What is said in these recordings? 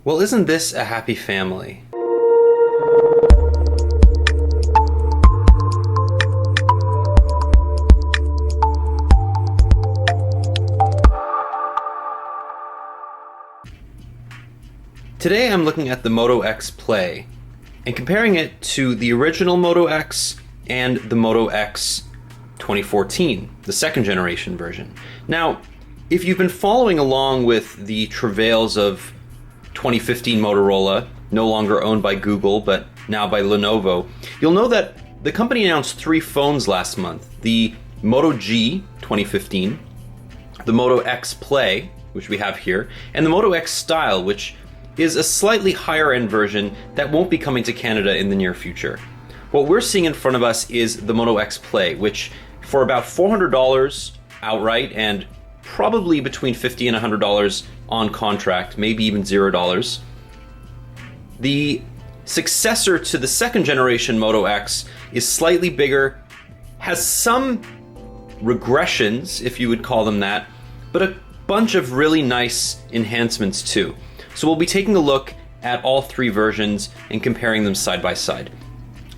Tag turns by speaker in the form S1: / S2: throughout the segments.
S1: Well, isn't this a happy family? Today I'm looking at the Moto X Play and comparing it to the original Moto X and the Moto X 2014, the second generation version. Now, if you've been following along with the travails of 2015 Motorola, no longer owned by Google but now by Lenovo, you'll know that the company announced three phones last month: the Moto G 2015, the Moto X Play, which we have here, and the Moto X Style, which is a slightly higher end version that won't be coming to Canada in the near future. What we're seeing in front of us is the Moto X Play, which for about $400 outright and probably between $50 and $100 on contract, maybe even $0. The successor to the second generation Moto X is slightly bigger, has some regressions, if you would call them that, but a bunch of really nice enhancements too. So we'll be taking a look at all three versions and comparing them side by side.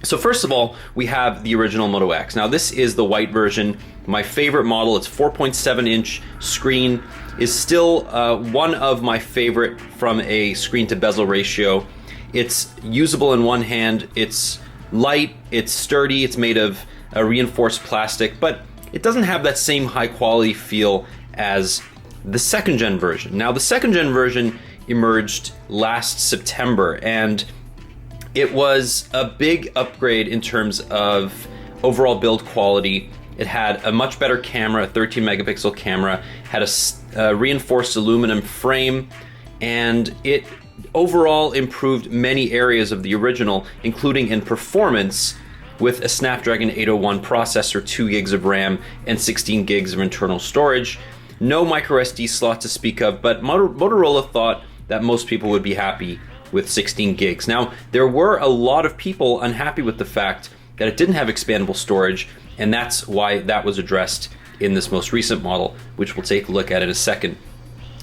S1: So first of all, we have the original Moto X. Now this is the white version, my favorite model. It's 4.7 inch screen, is still one of my favorite from a screen to bezel ratio. It's usable in one hand, it's light, it's sturdy, it's made of reinforced plastic, but it doesn't have that same high quality feel as the second gen version. Now the second gen version emerged last September, and it was a big upgrade in terms of overall build quality. It had a much better camera, a 13 megapixel camera, had a reinforced aluminum frame, and it overall improved many areas of the original, including in performance, with a Snapdragon 801 processor, 2 gigs of RAM, and 16 gigs of internal storage. No micro SD slot to speak of, but Motorola thought that most people would be happy with 16 gigs. Now, there were a lot of people unhappy with the fact that it didn't have expandable storage, and that's why that was addressed in this most recent model, which we'll take a look at in a second.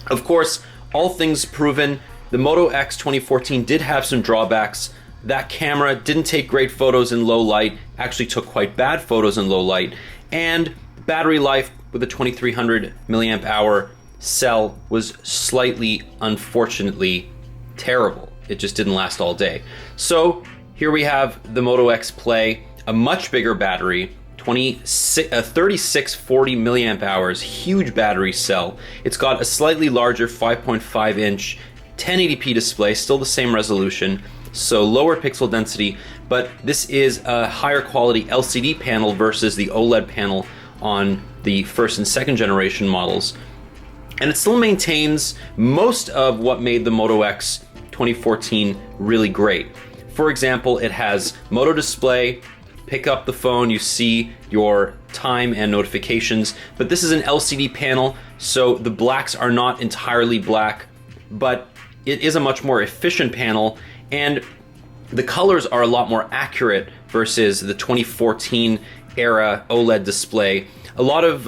S1: Of course, all things proven, the Moto X 2014 did have some drawbacks. That camera didn't take great photos in low light, actually took quite bad photos in low light, and battery life with a 2300 milliamp hour cell was slightly, unfortunately, terrible. It just didn't last all day. So here we have the Moto X Play, a much bigger battery, 3640 milliamp hours, huge battery cell. It's got a slightly larger 5.5 inch 1080p display, still the same resolution, so lower pixel density, but this is a higher quality LCD panel versus the OLED panel on the first and second generation models. And it still maintains most of what made the Moto X 2014 really great. For example, it has Moto Display. Pick up the phone, you see your time and notifications, but this is an LCD panel, so the blacks are not entirely black, but it is a much more efficient panel, and the colors are a lot more accurate versus the 2014 era OLED display. A lot of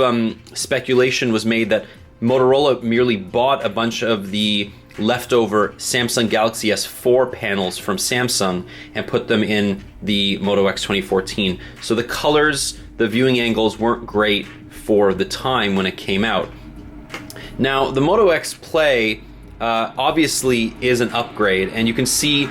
S1: speculation was made that Motorola merely bought a bunch of the leftover Samsung Galaxy S4 panels from Samsung and put them in the Moto X 2014. So the colors, the viewing angles weren't great for the time when it came out. Now, the Moto X Play obviously is an upgrade, and you can see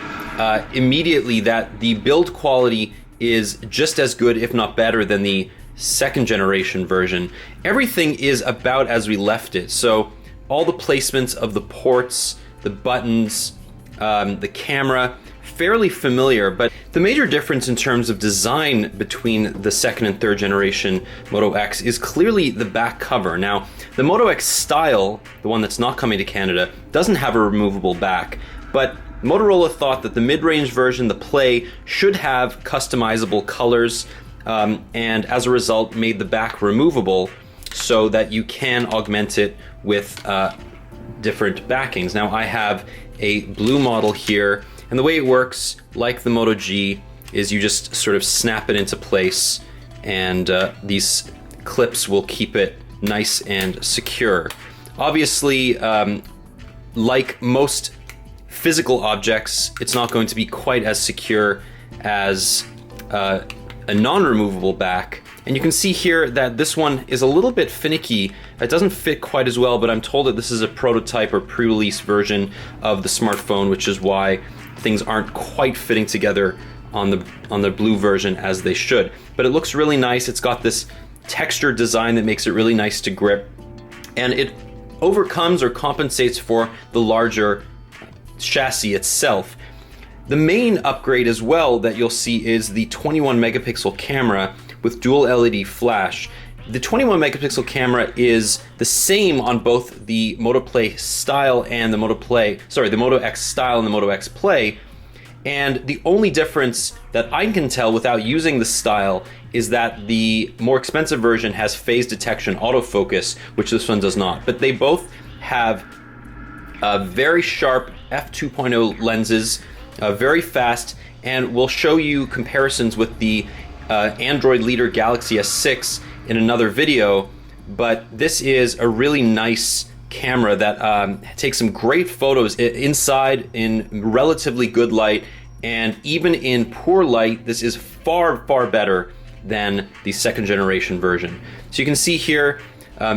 S1: immediately that the build quality is just as good, if not better, than the second generation version. Everything is about as we left it. So all the placements of the ports, the buttons, the camera, fairly familiar, but the major difference in terms of design between the second and third generation Moto X is clearly the back cover. Now, the Moto X Style, the one that's not coming to Canada, doesn't have a removable back, but Motorola thought that the mid-range version, the Play, should have customizable colors, and as a result made the back removable so that you can augment it with different backings. Now I have a blue model here, and the way it works, like the Moto G, is you just sort of snap it into place, and these clips will keep it nice and secure. Obviously, like most physical objects, it's not going to be quite as secure as a non-removable back. And you can see here that this one is a little bit finicky. It doesn't fit quite as well, but I'm told that this is a prototype or pre-release version of the smartphone, which is why things aren't quite fitting together on the blue version as they should. But it looks really nice. It's got this textured design that makes it really nice to grip, and it overcomes or compensates for the larger chassis itself. The main upgrade as well that you'll see is the 21 megapixel camera with dual LED flash. The 21 megapixel camera is the same on both the Moto Play Style and the Moto X Style and the Moto X Play. And the only difference that I can tell without using the Style is that the more expensive version has phase detection autofocus, which this one does not. But they both have very sharp f2.0 lenses, very fast, and we'll show you comparisons with the Android leader Galaxy S6 in another video. But this is a really nice camera that takes some great photos inside in relatively good light, and even in poor light this is far better than the second generation version. So you can see here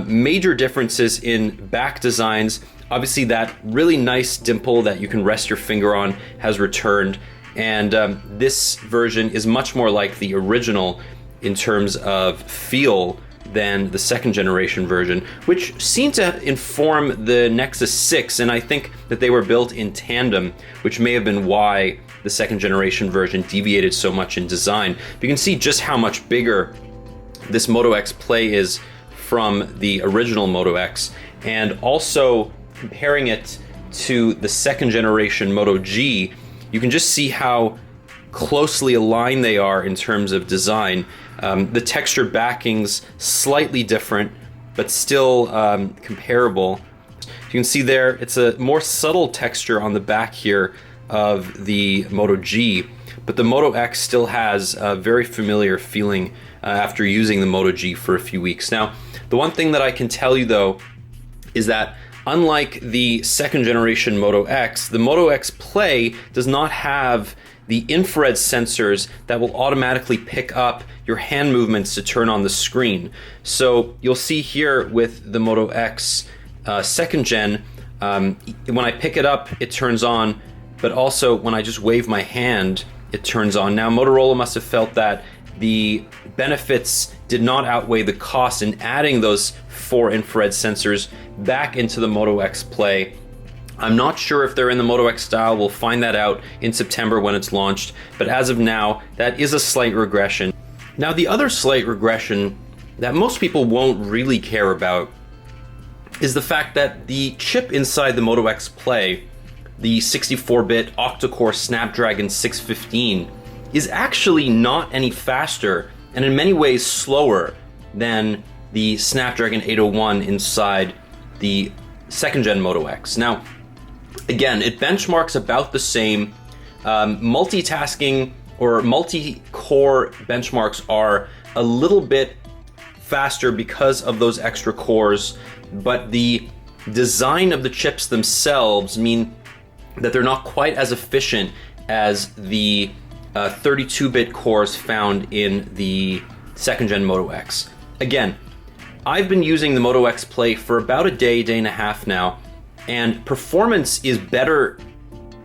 S1: major differences in back designs. Obviously that really nice dimple that you can rest your finger on has returned, and this version is much more like the original in terms of feel than the second generation version, which seemed to inform the Nexus 6, and I think that they were built in tandem, which may have been why the second generation version deviated so much in design. But you can see just how much bigger this Moto X Play is from the original Moto X, and also comparing it to the second generation Moto G, you can just see how closely aligned they are in terms of design. The texture backing's slightly different, but still comparable. You can see there, it's a more subtle texture on the back here of the Moto G, but the Moto X still has a very familiar feeling after using the Moto G for a few weeks. Now, the one thing that I can tell you though is that unlike the second generation Moto X, the Moto X Play does not have the infrared sensors that will automatically pick up your hand movements to turn on the screen. So you'll see here with the Moto X second gen, when I pick it up, it turns on, but also when I just wave my hand, it turns on. Now, Motorola must have felt that the benefits did not outweigh the cost in adding those 4 infrared sensors back into the Moto X Play. I'm not sure if they're in the Moto X Style. We'll find that out in September when it's launched, but as of now, that is a slight regression. Now, the other slight regression that most people won't really care about is the fact that the chip inside the Moto X Play, the 64-bit octa-core Snapdragon 615, is actually not any faster and in many ways slower than the Snapdragon 801 inside the second gen Moto X. Now, again, it benchmarks about the same. Multitasking or multi-core benchmarks are a little bit faster because of those extra cores, but the design of the chips themselves mean that they're not quite as efficient as the 32-bit cores found in the second gen Moto X. Again, I've been using the Moto X Play for about a day and a half now, and performance is better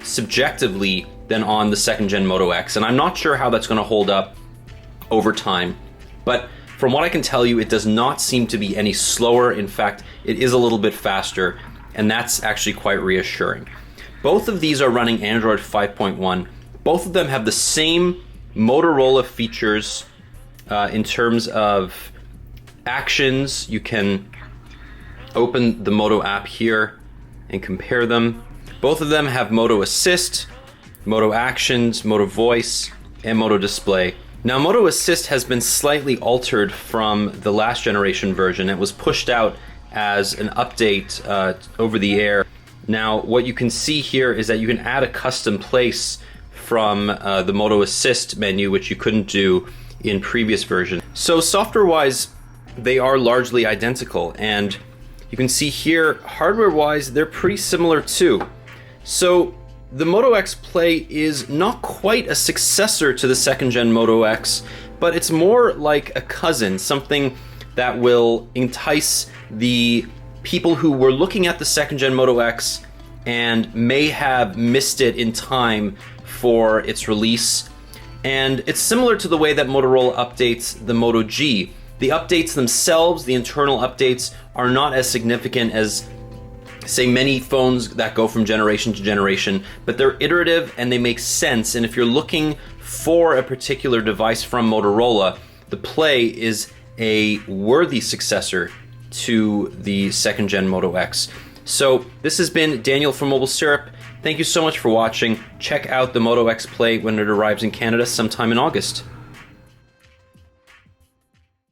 S1: subjectively than on the second gen Moto X, and I'm not sure how that's going to hold up over time, but from what I can tell you, it does not seem to be any slower. In fact, it is a little bit faster, and that's actually quite reassuring. Both of these are running Android 5.1. Both of them have the same Motorola features in terms of actions. You can open the Moto app here and compare them. Both of them have Moto Assist, Moto Actions, Moto Voice, and Moto Display. Now, Moto Assist has been slightly altered from the last generation version. It was pushed out as an update over the air. Now, what you can see here is that you can add a custom place from the Moto Assist menu, which you couldn't do in previous versions. So software-wise, they are largely identical, and you can see here, hardware-wise, they're pretty similar too. So the Moto X Play is not quite a successor to the second-gen Moto X, but it's more like a cousin, something that will entice the people who were looking at the second-gen Moto X and may have missed it in time for its release. And it's similar to the way that Motorola updates the Moto G. The updates themselves, the internal updates, are not as significant as, say, many phones that go from generation to generation, but they're iterative and they make sense. And if you're looking for a particular device from Motorola, the Play is a worthy successor to the second-gen Moto X. So this has been Daniel from Mobile Syrup. Thank you so much for watching. Check out the Moto X Play when it arrives in Canada sometime in August.